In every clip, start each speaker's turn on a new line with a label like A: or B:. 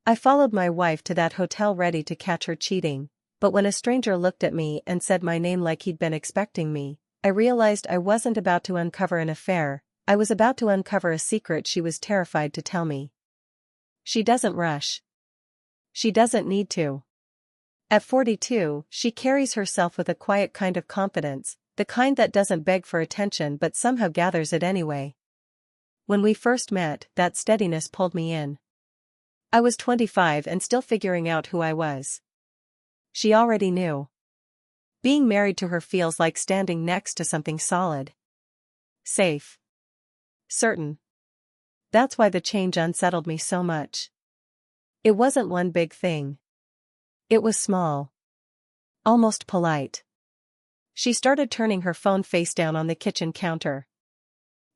A: I followed my wife to that hotel ready to catch her cheating, but when a stranger looked at me and said my name like he'd been expecting me, I realized I wasn't about to uncover an affair, I was about to uncover a secret she was terrified to tell me. She doesn't rush. She doesn't need to. At 42, she carries herself with a quiet kind of confidence, the kind that doesn't beg for attention but somehow gathers it anyway. When we first met, that steadiness pulled me in. I was 25 and still figuring out who I was. She already knew. Being married to her feels like standing next to something solid. Safe. Certain. That's why the change unsettled me so much. It wasn't one big thing. It was small. Almost polite. She started turning her phone face down on the kitchen counter.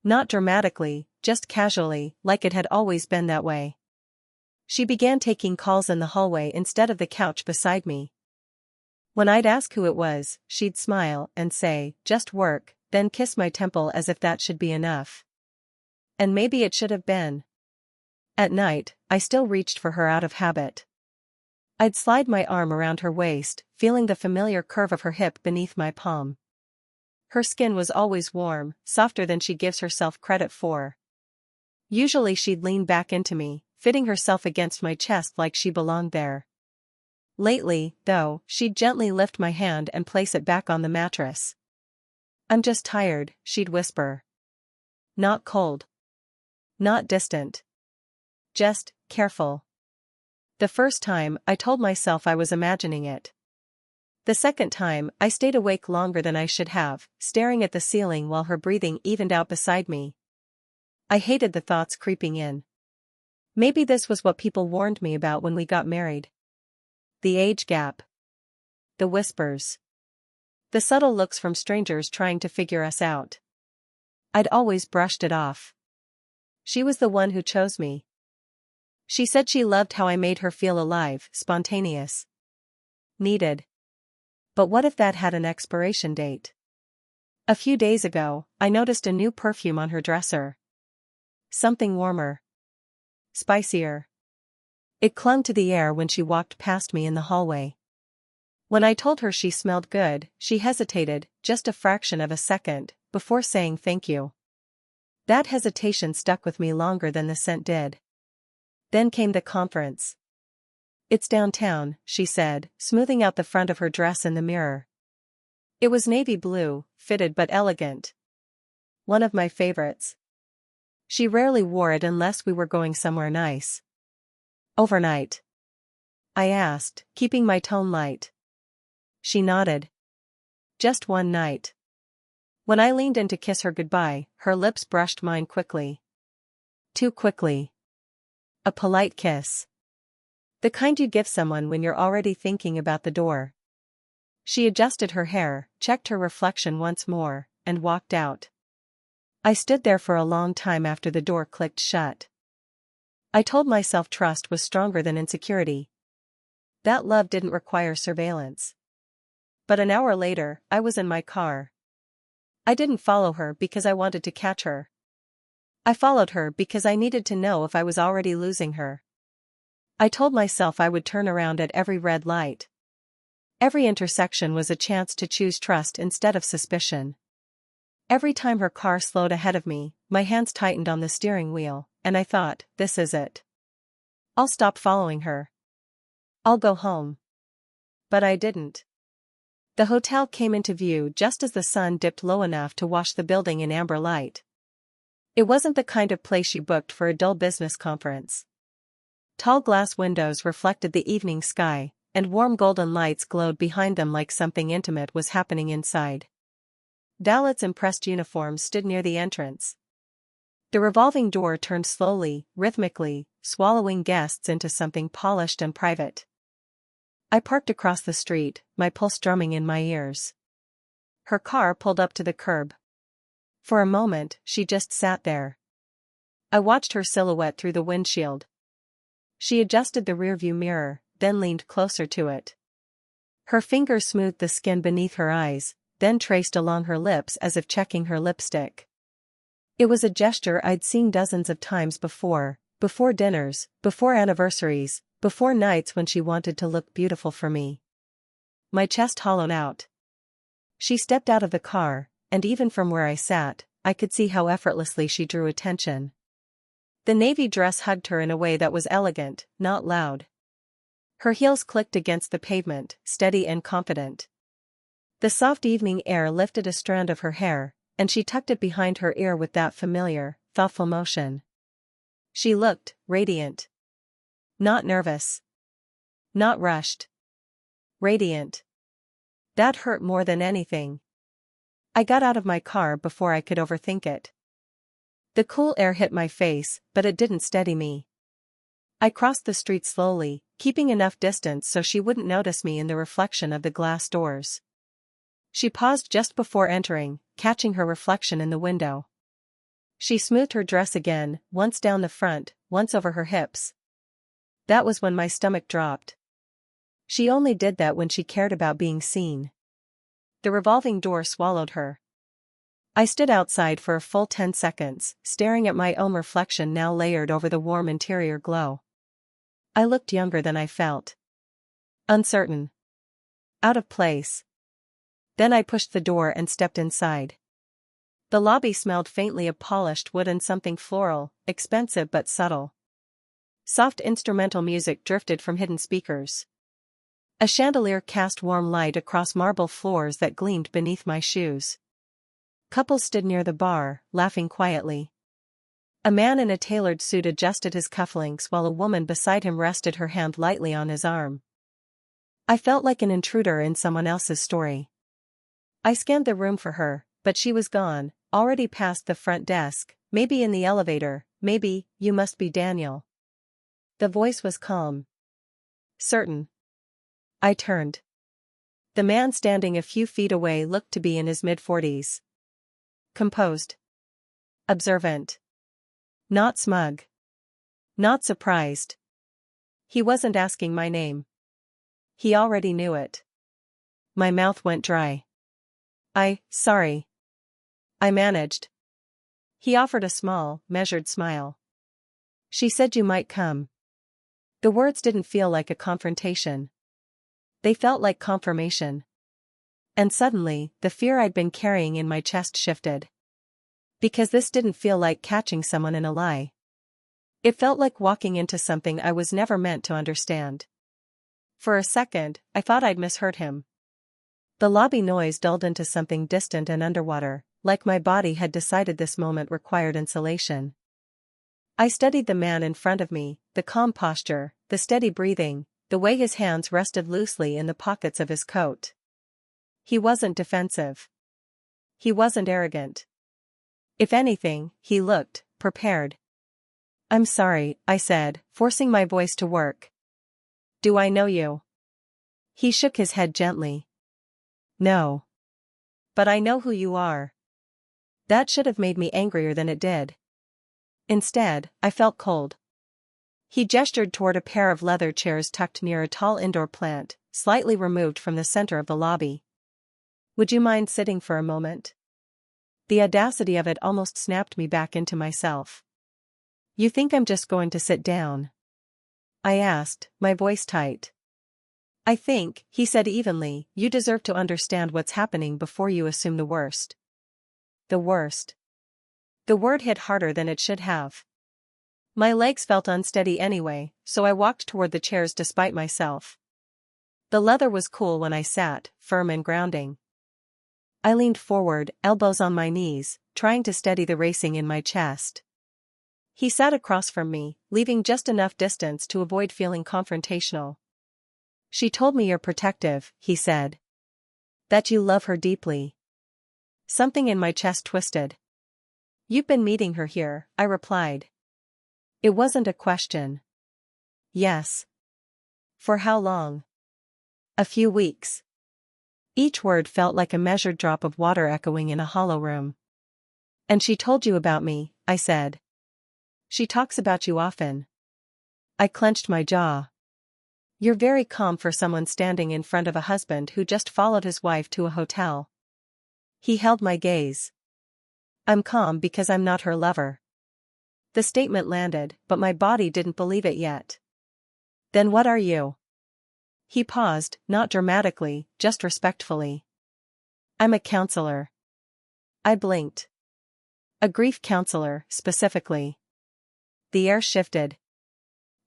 A: Not dramatically, just casually, like it had always been that way. She began taking calls in the hallway instead of the couch beside me. When I'd ask who it was, she'd smile and say, "Just work," then kiss my temple as if that should be enough. And maybe it should have been. At night, I still reached for her out of habit. I'd slide my arm around her waist, feeling the familiar curve of her hip beneath my palm. Her skin was always warm, softer than she gives herself credit for. Usually she'd lean back into me, fitting herself against my chest like she belonged there. Lately, though, she'd gently lift my hand and place it back on the mattress. "I'm just tired," she'd whisper. Not cold. Not distant. Just careful. The first time, I told myself I was imagining it. The second time, I stayed awake longer than I should have, staring at the ceiling while her breathing evened out beside me. I hated the thoughts creeping in. Maybe this was what people warned me about when we got married. The age gap. The whispers. The subtle looks from strangers trying to figure us out. I'd always brushed it off. She was the one who chose me. She said she loved how I made her feel alive, spontaneous. Needed. But what if that had an expiration date? A few days ago, I noticed a new perfume on her dresser. Something warmer. Spicier. It clung to the air when she walked past me in the hallway. When I told her she smelled good, she hesitated, just a fraction of a second, before saying thank you. That hesitation stuck with me longer than the scent did. Then came the conference. "It's downtown," she said, smoothing out the front of her dress in the mirror. It was navy blue, fitted but elegant. One of my favorites. She rarely wore it unless we were going somewhere nice. "Overnight?" I asked, keeping my tone light. She nodded. "Just one night." When I leaned in to kiss her goodbye, her lips brushed mine quickly. Too quickly. A polite kiss. The kind you give someone when you're already thinking about the door. She adjusted her hair, checked her reflection once more, and walked out. I stood there for a long time after the door clicked shut. I told myself trust was stronger than insecurity. That love didn't require surveillance. But an hour later, I was in my car. I didn't follow her because I wanted to catch her. I followed her because I needed to know if I was already losing her. I told myself I would turn around at every red light. Every intersection was a chance to choose trust instead of suspicion. Every time her car slowed ahead of me, my hands tightened on the steering wheel, and I thought, this is it. I'll stop following her. I'll go home. But I didn't. The hotel came into view just as the sun dipped low enough to wash the building in amber light. It wasn't the kind of place you booked for a dull business conference. Tall glass windows reflected the evening sky, and warm golden lights glowed behind them like something intimate was happening inside. Valets in pressed uniforms stood near the entrance. The revolving door turned slowly, rhythmically, swallowing guests into something polished and private. I parked across the street, my pulse drumming in my ears. Her car pulled up to the curb. For a moment, she just sat there. I watched her silhouette through the windshield. She adjusted the rearview mirror, then leaned closer to it. Her fingers smoothed the skin beneath her eyes, then traced along her lips as if checking her lipstick. It was a gesture I'd seen dozens of times before dinners, before anniversaries, Before nights when she wanted to look beautiful for me. My chest hollowed out. She stepped out of the car, and even from where I sat, I could see how effortlessly she drew attention. The navy dress hugged her in a way that was elegant, not loud. Her heels clicked against the pavement, steady and confident. The soft evening air lifted a strand of her hair, and she tucked it behind her ear with that familiar, thoughtful motion. She looked radiant. Not nervous. Not rushed. Radiant. That hurt more than anything. I got out of my car before I could overthink it. The cool air hit my face, but it didn't steady me. I crossed the street slowly, keeping enough distance so she wouldn't notice me in the reflection of the glass doors. She paused just before entering, catching her reflection in the window. She smoothed her dress again, once down the front, once over her hips. That was when my stomach dropped. She only did that when she cared about being seen. The revolving door swallowed her. I stood outside for a full 10 seconds, staring at my own reflection now layered over the warm interior glow. I looked younger than I felt. Uncertain. Out of place. Then I pushed the door and stepped inside. The lobby smelled faintly of polished wood and something floral, expensive but subtle. Soft instrumental music drifted from hidden speakers. A chandelier cast warm light across marble floors that gleamed beneath my shoes. Couples stood near the bar, laughing quietly. A man in a tailored suit adjusted his cufflinks while a woman beside him rested her hand lightly on his arm. I felt like an intruder in someone else's story. I scanned the room for her, but she was gone, already past the front desk, maybe in the elevator, maybe, "You must be Daniel." The voice was calm. Certain. I turned. The man standing a few feet away looked to be in his mid-40s. Composed. Observant. Not smug. Not surprised. He wasn't asking my name. He already knew it. My mouth went dry. Sorry. I managed. He offered a small, measured smile. She said you might come. The words didn't feel like a confrontation. They felt like confirmation. And suddenly, the fear I'd been carrying in my chest shifted. Because this didn't feel like catching someone in a lie. It felt like walking into something I was never meant to understand. For a second, I thought I'd misheard him. The lobby noise dulled into something distant and underwater, like my body had decided this moment required insulation. I studied the man in front of me, the calm posture, the steady breathing, the way his hands rested loosely in the pockets of his coat. He wasn't defensive. He wasn't arrogant. If anything, he looked prepared. "I'm sorry," I said, forcing my voice to work. "Do I know you?" He shook his head gently. "No. But I know who you are." That should have made me angrier than it did. Instead, I felt cold. He gestured toward a pair of leather chairs tucked near a tall indoor plant, slightly removed from the center of the lobby. "Would you mind sitting for a moment?" The audacity of it almost snapped me back into myself. "You think I'm just going to sit down?" I asked, my voice tight. "I think," he said evenly, "you deserve to understand what's happening before you assume the worst." The worst. The word hit harder than it should have. My legs felt unsteady anyway, so I walked toward the chairs despite myself. The leather was cool when I sat, firm and grounding. I leaned forward, elbows on my knees, trying to steady the racing in my chest. He sat across from me, leaving just enough distance to avoid feeling confrontational. "She told me you're protective," he said. "That you love her deeply." Something in my chest twisted. "You've been meeting her here," I replied. It wasn't a question. "Yes." "For how long?" "A few weeks." Each word felt like a measured drop of water echoing in a hollow room. "And she told you about me," I said. "She talks about you often." I clenched my jaw. "You're very calm for someone standing in front of a husband who just followed his wife to a hotel." He held my gaze. "I'm calm because I'm not her lover." The statement landed, but my body didn't believe it yet. Then what are you? He paused, not dramatically, just respectfully. I'm a counselor. I blinked. A grief counselor, specifically. The air shifted.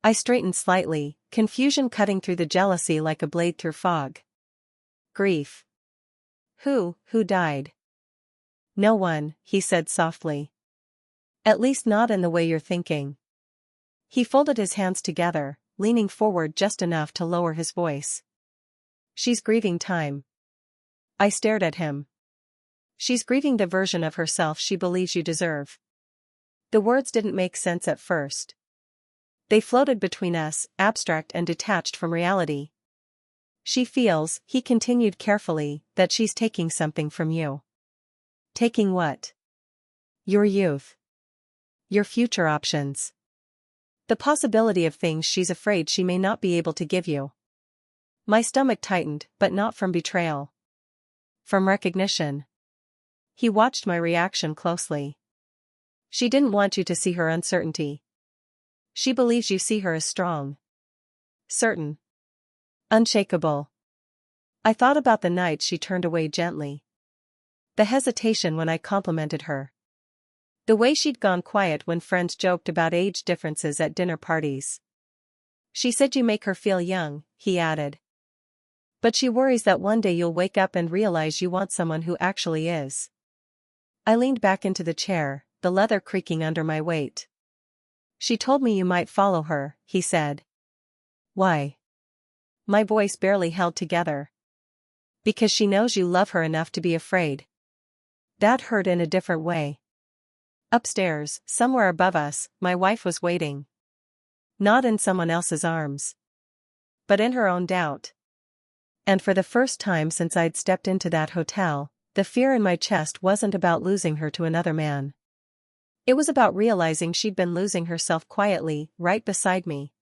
A: I straightened slightly, confusion cutting through the jealousy like a blade through fog. Grief. Who died? No one, he said softly. At least not in the way you're thinking. He folded his hands together, leaning forward just enough to lower his voice. She's grieving time. I stared at him. She's grieving the version of herself she believes you deserve. The words didn't make sense at first. They floated between us, abstract and detached from reality. She feels, he continued carefully, that she's taking something from you. Taking what? Your youth. Your future options. The possibility of things she's afraid she may not be able to give you. My stomach tightened, but not from betrayal. From recognition. He watched my reaction closely. She didn't want you to see her uncertainty. She believes you see her as strong. Certain. Unshakable. I thought about the night she turned away gently. The hesitation when I complimented her. The way she'd gone quiet when friends joked about age differences at dinner parties. She said you make her feel young, he added. But she worries that one day you'll wake up and realize you want someone who actually is. I leaned back into the chair, the leather creaking under my weight. She told me you might follow her, he said. Why? My voice barely held together. Because she knows you love her enough to be afraid. That hurt in a different way. Upstairs, somewhere above us, my wife was waiting. Not in someone else's arms. But in her own doubt. And for the first time since I'd stepped into that hotel, the fear in my chest wasn't about losing her to another man. It was about realizing she'd been losing herself quietly, right beside me.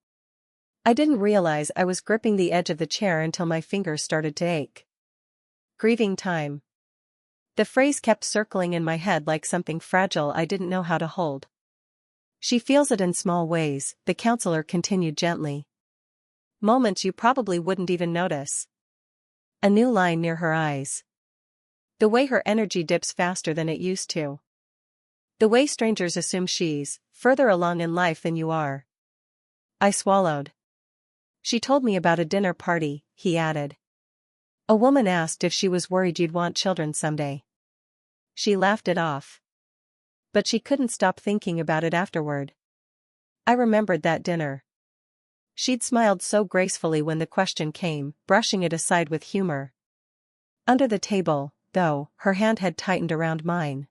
A: I didn't realize I was gripping the edge of the chair until my fingers started to ache. Grieving time. The phrase kept circling in my head like something fragile I didn't know how to hold. She feels it in small ways, the counselor continued gently. Moments you probably wouldn't even notice. A new line near her eyes. The way her energy dips faster than it used to. The way strangers assume she's further along in life than you are. I swallowed. She told me about a dinner party, he added. A woman asked if she was worried you'd want children someday. She laughed it off. But she couldn't stop thinking about it afterward. I remembered that dinner. She'd smiled so gracefully when the question came, brushing it aside with humor. Under the table, though, her hand had tightened around mine.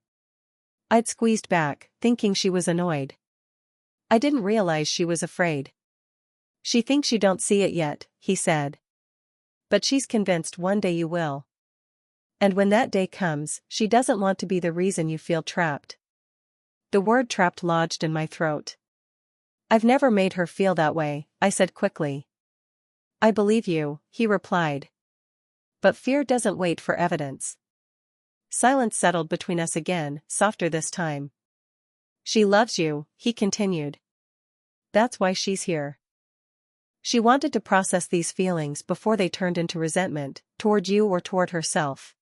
A: I'd squeezed back, thinking she was annoyed. I didn't realize she was afraid. She thinks you don't see it yet, he said. But she's convinced one day you will. And when that day comes, she doesn't want to be the reason you feel trapped. The word trapped lodged in my throat. I've never made her feel that way, I said quickly. I believe you, he replied. But fear doesn't wait for evidence. Silence settled between us again, softer this time. She loves you, he continued. That's why she's here. She wanted to process these feelings before they turned into resentment, toward you or toward herself.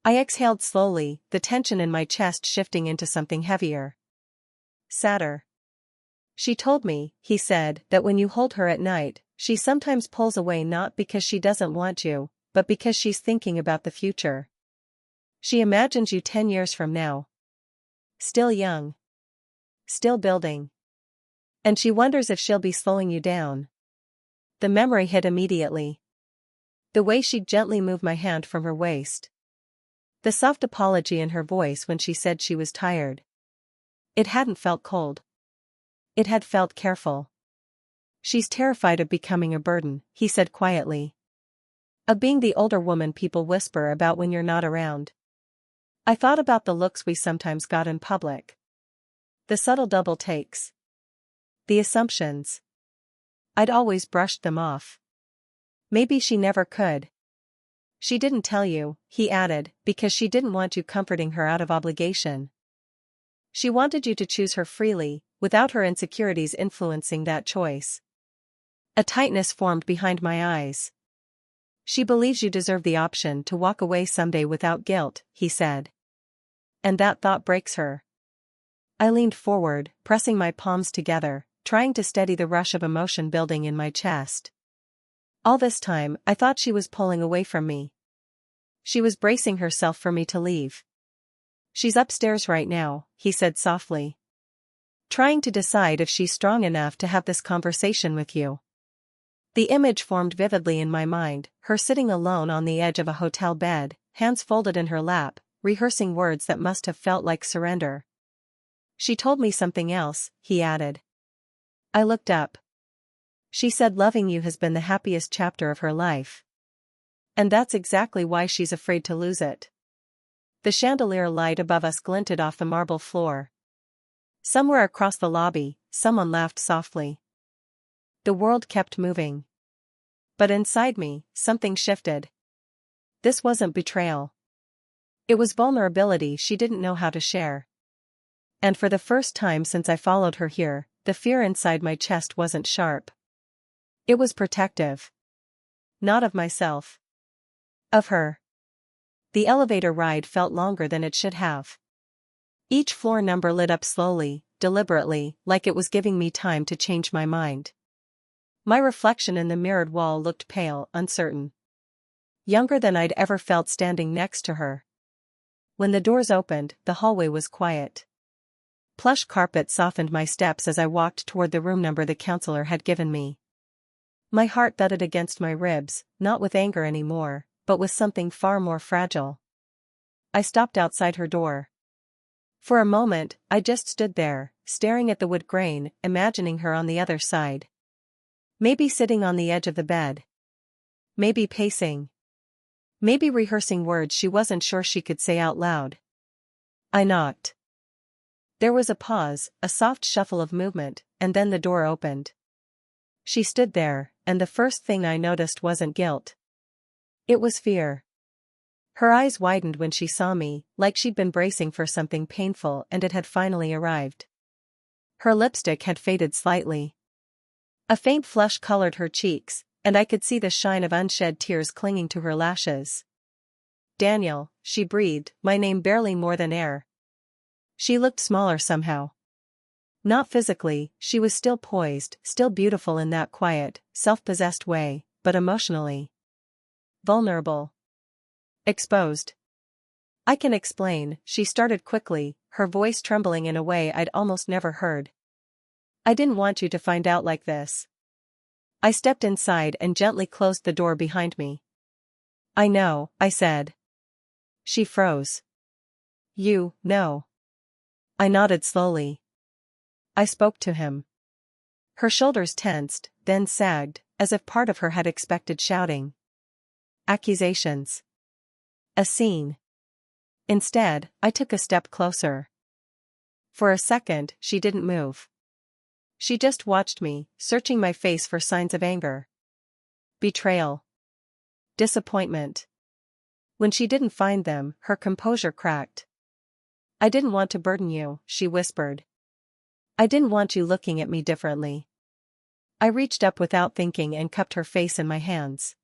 A: I exhaled slowly, the tension in my chest shifting into something heavier. Sadder. She told me, he said, that when you hold her at night, she sometimes pulls away not because she doesn't want you, but because she's thinking about the future. She imagines you 10 years from now. Still young. Still building. And she wonders if she'll be slowing you down. The memory hit immediately. The way she'd gently move my hand from her waist. The soft apology in her voice when she said she was tired. It hadn't felt cold. It had felt careful. She's terrified of becoming a burden, he said quietly. Of being the older woman people whisper about when you're not around. I thought about the looks we sometimes got in public. The subtle double takes. The assumptions. I'd always brushed them off. Maybe she never could. She didn't tell you, he added, because she didn't want you comforting her out of obligation. She wanted you to choose her freely, without her insecurities influencing that choice. A tightness formed behind my eyes. She believes you deserve the option to walk away someday without guilt, he said. And that thought breaks her. I leaned forward, pressing my palms together, trying to steady the rush of emotion building in my chest. All this time, I thought she was pulling away from me. She was bracing herself for me to leave. She's upstairs right now, he said softly. Trying to decide if she's strong enough to have this conversation with you. The image formed vividly in my mind, her sitting alone on the edge of a hotel bed, hands folded in her lap, rehearsing words that must have felt like surrender. She told me something else, he added. I looked up. She said loving you has been the happiest chapter of her life. And that's exactly why she's afraid to lose it. The chandelier light above us glinted off the marble floor. Somewhere across the lobby, someone laughed softly. The world kept moving. But inside me, something shifted. This wasn't betrayal. It was vulnerability she didn't know how to share. And for the first time since I followed her here, the fear inside my chest wasn't sharp. It was protective. Not of myself. Of her. The elevator ride felt longer than it should have. Each floor number lit up slowly, deliberately, like it was giving me time to change my mind. My reflection in the mirrored wall looked pale, uncertain. Younger than I'd ever felt standing next to her. When the doors opened, the hallway was quiet. Plush carpet softened my steps as I walked toward the room number the counselor had given me. My heart thudded against my ribs, not with anger anymore, but with something far more fragile. I stopped outside her door. For a moment, I just stood there, staring at the wood grain, imagining her on the other side. Maybe sitting on the edge of the bed. Maybe pacing. Maybe rehearsing words she wasn't sure she could say out loud. I knocked. There was a pause, a soft shuffle of movement, and then the door opened. She stood there, and the first thing I noticed wasn't guilt. It was fear. Her eyes widened when she saw me, like she'd been bracing for something painful and it had finally arrived. Her lipstick had faded slightly. A faint flush colored her cheeks, and I could see the shine of unshed tears clinging to her lashes. Daniel, she breathed, my name barely more than air. She looked smaller somehow. Not physically, she was still poised, still beautiful in that quiet, self-possessed way, but emotionally. Vulnerable. Exposed. I can explain, she started quickly, her voice trembling in a way I'd almost never heard. I didn't want you to find out like this. I stepped inside and gently closed the door behind me. I know, I said. She froze. You know. I nodded slowly. I spoke to him. Her shoulders tensed, then sagged, as if part of her had expected shouting. Accusations. A scene. Instead, I took a step closer. For a second, she didn't move. She just watched me, searching my face for signs of anger. Betrayal. Disappointment. When she didn't find them, her composure cracked. I didn't want to burden you, she whispered. I didn't want you looking at me differently. I reached up without thinking and cupped her face in my hands.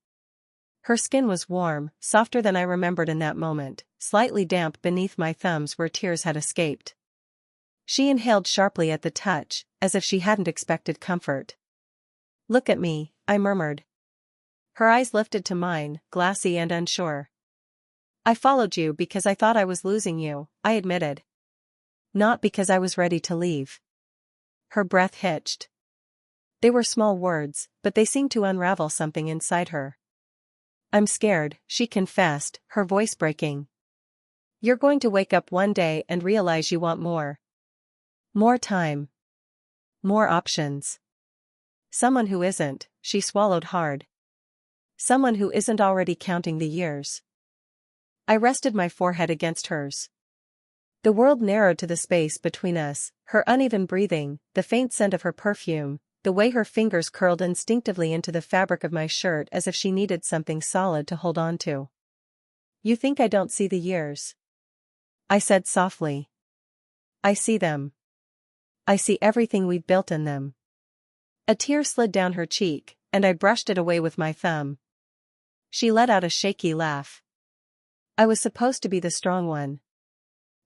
A: Her skin was warm, softer than I remembered in that moment, slightly damp beneath my thumbs where tears had escaped. She inhaled sharply at the touch, as if she hadn't expected comfort. Look at me, I murmured. Her eyes lifted to mine, glassy and unsure. I followed you because I thought I was losing you, I admitted. Not because I was ready to leave. Her breath hitched. They were small words, but they seemed to unravel something inside her. I'm scared, she confessed, her voice breaking. You're going to wake up one day and realize you want more. More time. More options. Someone who isn't, she swallowed hard. Someone who isn't already counting the years. I rested my forehead against hers. The world narrowed to the space between us, her uneven breathing, the faint scent of her perfume, the way her fingers curled instinctively into the fabric of my shirt as if she needed something solid to hold on to. You think I don't see the years? I said softly. I see them. I see everything we've built in them. A tear slid down her cheek, and I brushed it away with my thumb. She let out a shaky laugh. I was supposed to be the strong one.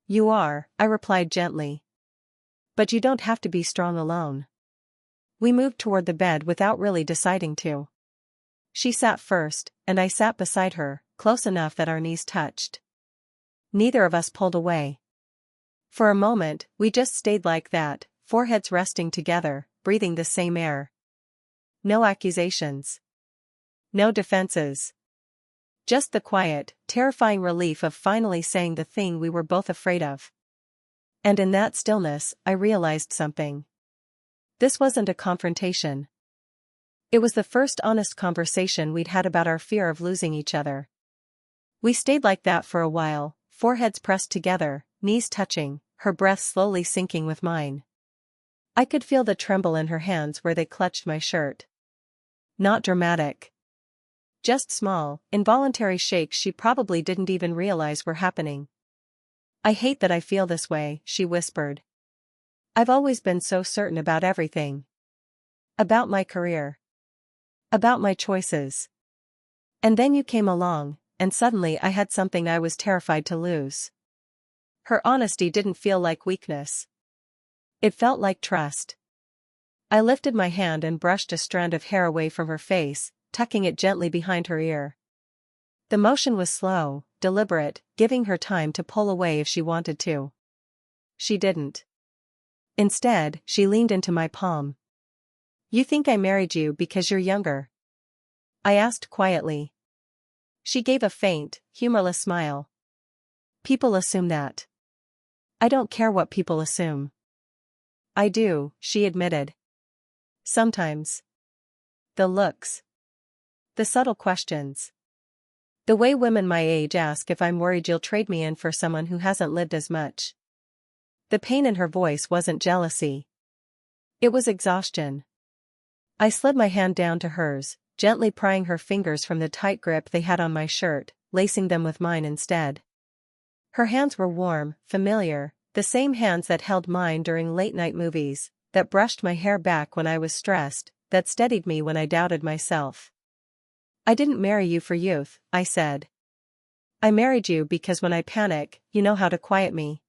A: You are, I replied gently. But you don't have to be strong alone. We moved toward the bed without really deciding to. She sat first, and I sat beside her, close enough that our knees touched. Neither of us pulled away. For a moment, we just stayed like that, foreheads resting together, breathing the same air. No accusations. No defenses. Just the quiet, terrifying relief of finally saying the thing we were both afraid of. And in that stillness, I realized something. This wasn't a confrontation. It was the first honest conversation we'd had about our fear of losing each other. We stayed like that for a while, foreheads pressed together, knees touching, her breath slowly sinking with mine. I could feel the tremble in her hands where they clutched my shirt. Not dramatic. Just small, involuntary shakes she probably didn't even realize were happening. I hate that I feel this way, she whispered. I've always been so certain about everything. About my career. About my choices. And then you came along, and suddenly I had something I was terrified to lose. Her honesty didn't feel like weakness. It felt like trust. I lifted my hand and brushed a strand of hair away from her face, tucking it gently behind her ear. The motion was slow, deliberate, giving her time to pull away if she wanted to. She didn't. Instead, she leaned into my palm. You think I married you because you're younger? I asked quietly. She gave a faint, humorless smile. People assume that. I don't care what people assume. I do, she admitted. Sometimes. The looks. The subtle questions. The way women my age ask if I'm worried you'll trade me in for someone who hasn't lived as much. The pain in her voice wasn't jealousy. It was exhaustion. I slid my hand down to hers, gently prying her fingers from the tight grip they had on my shirt, lacing them with mine instead. Her hands were warm, familiar, the same hands that held mine during late-night movies, that brushed my hair back when I was stressed, that steadied me when I doubted myself. I didn't marry you for youth, I said. I married you because when I panic, you know how to quiet me.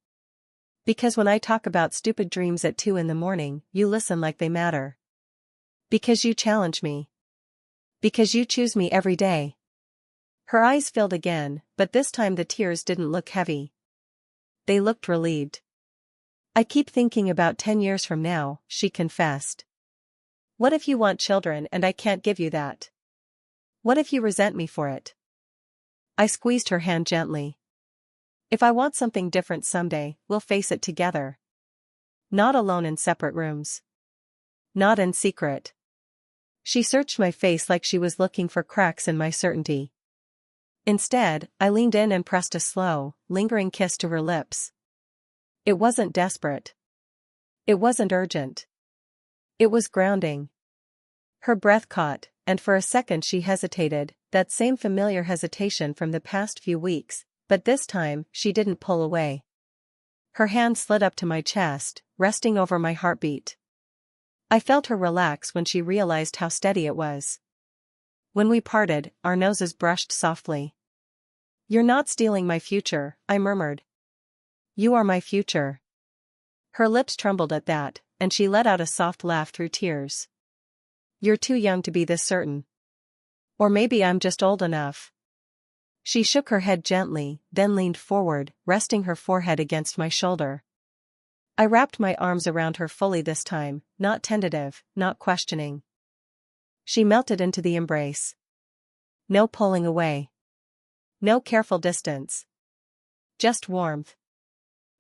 A: Because when I talk about stupid dreams at 2 a.m, you listen like they matter. Because you challenge me. Because you choose me every day. Her eyes filled again, but this time the tears didn't look heavy. They looked relieved. I keep thinking about 10 years from now, she confessed. What if you want children and I can't give you that? What if you resent me for it? I squeezed her hand gently. If I want something different someday, we'll face it together. Not alone in separate rooms. Not in secret. She searched my face like she was looking for cracks in my certainty. Instead, I leaned in and pressed a slow, lingering kiss to her lips. It wasn't desperate. It wasn't urgent. It was grounding. Her breath caught, and for a second she hesitated, that same familiar hesitation from the past few weeks, but this time, she didn't pull away. Her hand slid up to my chest, resting over my heartbeat. I felt her relax when she realized how steady it was. When we parted, our noses brushed softly. You're not stealing my future, I murmured. You are my future. Her lips trembled at that, and she let out a soft laugh through tears. You're too young to be this certain. Or maybe I'm just old enough. She shook her head gently, then leaned forward, resting her forehead against my shoulder. I wrapped my arms around her fully this time, not tentative, not questioning. She melted into the embrace. No pulling away. No careful distance. Just warmth.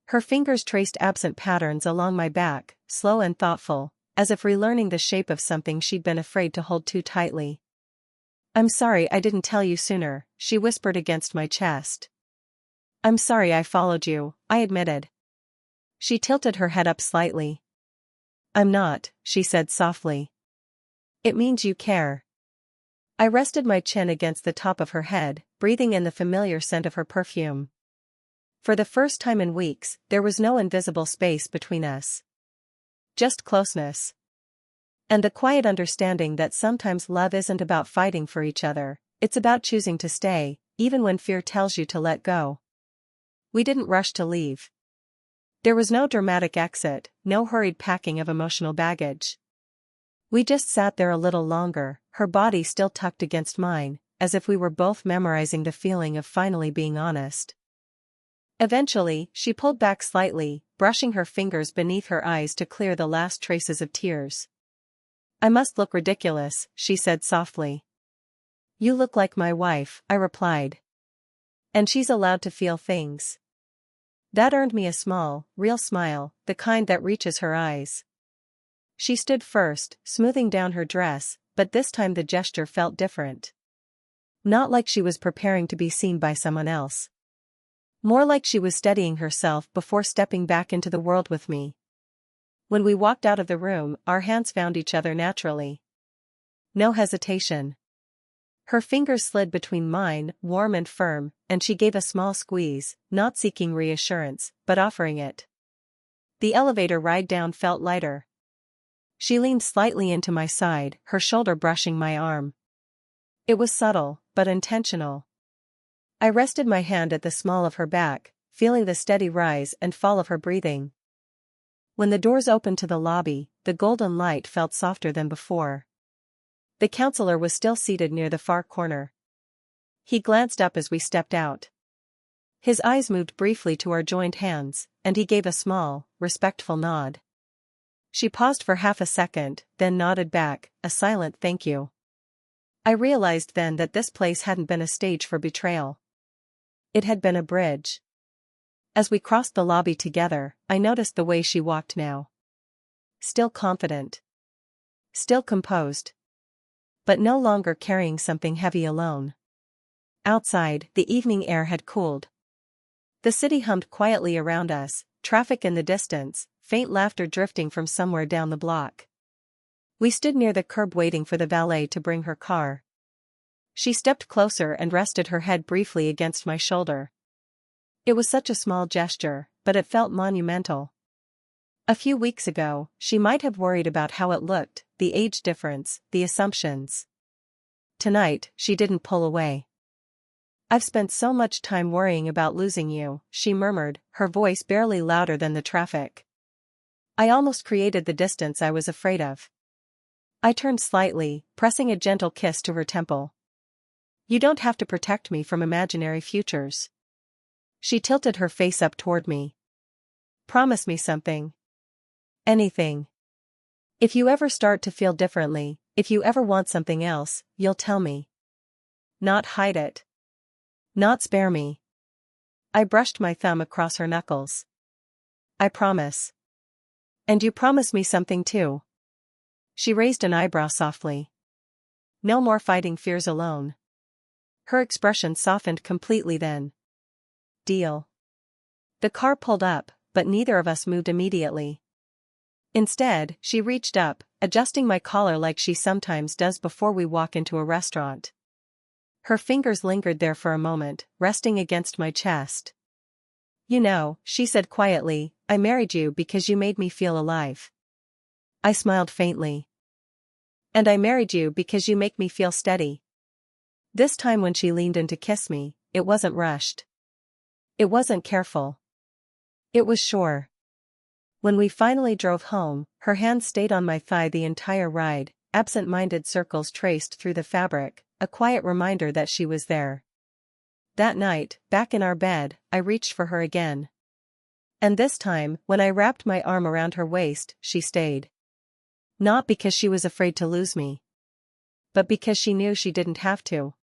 A: Her fingers traced absent patterns along my back, slow and thoughtful, as if relearning the shape of something she'd been afraid to hold too tightly. I'm sorry I didn't tell you sooner, she whispered against my chest. I'm sorry I followed you, I admitted. She tilted her head up slightly. I'm not, she said softly. It means you care. I rested my chin against the top of her head, breathing in the familiar scent of her perfume. For the first time in weeks, there was no invisible space between us. Just closeness. And the quiet understanding that sometimes love isn't about fighting for each other, it's about choosing to stay, even when fear tells you to let go. We didn't rush to leave. There was no dramatic exit, no hurried packing of emotional baggage. We just sat there a little longer, her body still tucked against mine, as if we were both memorizing the feeling of finally being honest. Eventually, she pulled back slightly, brushing her fingers beneath her eyes to clear the last traces of tears. "I must look ridiculous," she said softly. "You look like my wife," I replied. "And she's allowed to feel things." That earned me a small, real smile, the kind that reaches her eyes. She stood first, smoothing down her dress, but this time the gesture felt different. Not like she was preparing to be seen by someone else. More like she was steadying herself before stepping back into the world with me. When we walked out of the room, our hands found each other naturally. No hesitation. Her fingers slid between mine, warm and firm, and she gave a small squeeze, not seeking reassurance, but offering it. The elevator ride down felt lighter. She leaned slightly into my side, her shoulder brushing my arm. It was subtle, but intentional. I rested my hand at the small of her back, feeling the steady rise and fall of her breathing. When the doors opened to the lobby, the golden light felt softer than before. The counselor was still seated near the far corner. He glanced up as we stepped out. His eyes moved briefly to our joined hands, and he gave a small, respectful nod. She paused for half a second, then nodded back, a silent thank you. I realized then that this place hadn't been a stage for betrayal. It had been a bridge. As we crossed the lobby together, I noticed the way she walked now. Still confident. Still composed. But no longer carrying something heavy alone. Outside, the evening air had cooled. The city hummed quietly around us, traffic in the distance, faint laughter drifting from somewhere down the block. We stood near the curb waiting for the valet to bring her car. She stepped closer and rested her head briefly against my shoulder. It was such a small gesture, but it felt monumental. A few weeks ago, she might have worried about how it looked, the age difference, the assumptions. Tonight, she didn't pull away. "I've spent so much time worrying about losing you," she murmured, her voice barely louder than the traffic. I almost created the distance I was afraid of. I turned slightly, pressing a gentle kiss to her temple. "You don't have to protect me from imaginary futures." She tilted her face up toward me. "Promise me something." "Anything. If you ever start to feel differently, if you ever want something else, you'll tell me. Not hide it. Not spare me." I brushed my thumb across her knuckles. "I promise." "And you promise me something too." She raised an eyebrow softly. "No more fighting fears alone." Her expression softened completely then. "Deal." The car pulled up, but neither of us moved immediately. Instead, she reached up, adjusting my collar like she sometimes does before we walk into a restaurant. Her fingers lingered there for a moment, resting against my chest. "You know," she said quietly, "I married you because you made me feel alive." I smiled faintly. "And I married you because you make me feel steady." This time when she leaned in to kiss me, it wasn't rushed. It wasn't careful. It was sure. When we finally drove home, her hand stayed on my thigh the entire ride, absent-minded circles traced through the fabric, a quiet reminder that she was there. That night, back in our bed, I reached for her again. And this time, when I wrapped my arm around her waist, she stayed. Not because she was afraid to lose me. But because she knew she didn't have to.